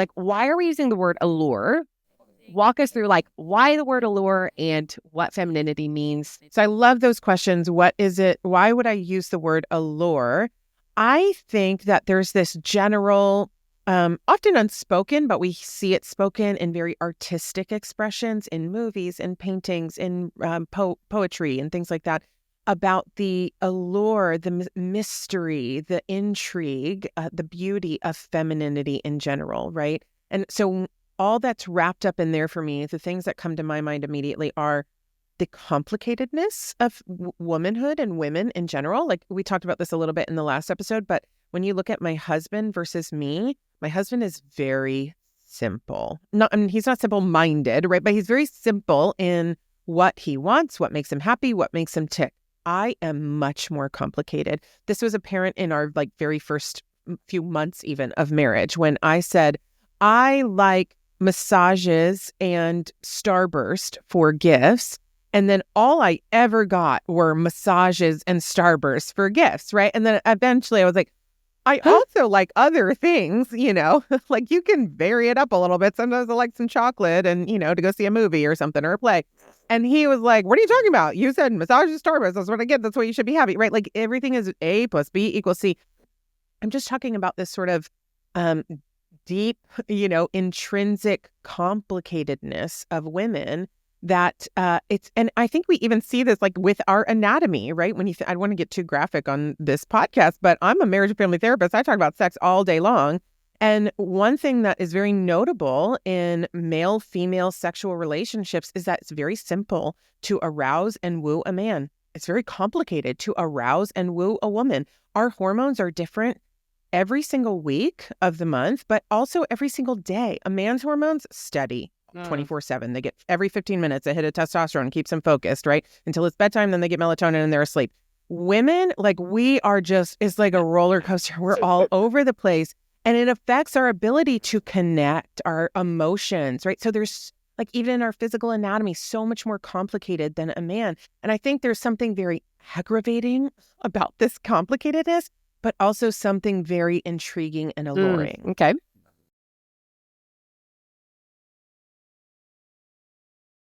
Like, why are we using the word allure? Walk us through like why the word allure and what femininity means. So I love those questions. What is it? Why would I use the word allure? I think that there's this general, often unspoken, but we see it spoken in very artistic expressions in movies and paintings, in poetry and things like that, about the allure, the mystery, the intrigue, the beauty of femininity in general, right? And so all that's wrapped up in there for me, the things that come to my mind immediately are the complicatedness of womanhood and women in general. Like we talked about this a little bit in the last episode, but when you look at my husband versus me, my husband is very simple. I mean, he's not simple-minded, right? But he's very simple in what he wants, what makes him happy, what makes him tick. I am much more complicated. This was apparent in our like very first few months even of marriage when I said, I like massages and Starburst for gifts. And then all I ever got were massages and Starburst for gifts, right? And then eventually I was like, I also like other things, like you can vary it up a little bit. Sometimes I like some chocolate and, to go see a movie or something or a play. And he was like, what are you talking about? You said massages, Starburst. That's what I get. That's what you should be happy, right? Like everything is A plus B equals C. I'm just talking about this sort of deep, intrinsic complicatedness of women that and I think we even see this like with our anatomy, right? When I don't want to get too graphic on this podcast, but I'm a marriage and family therapist. I talk about sex all day long. And one thing that is very notable in male-female sexual relationships is that it's very simple to arouse and woo a man. It's very complicated to arouse and woo a woman. Our hormones are different every single week of the month, but also every single day. A man's hormones, steady, 24/7. They get every 15 minutes a hit of testosterone, keeps them focused, right? Until it's bedtime, then they get melatonin and they're asleep. Women, like we are just, it's like a roller coaster. We're all over the place. And it affects our ability to connect, our emotions, right? So there's like even in our physical anatomy, so much more complicated than a man. And I think there's something very aggravating about this complicatedness, but also something very intriguing and alluring. Okay.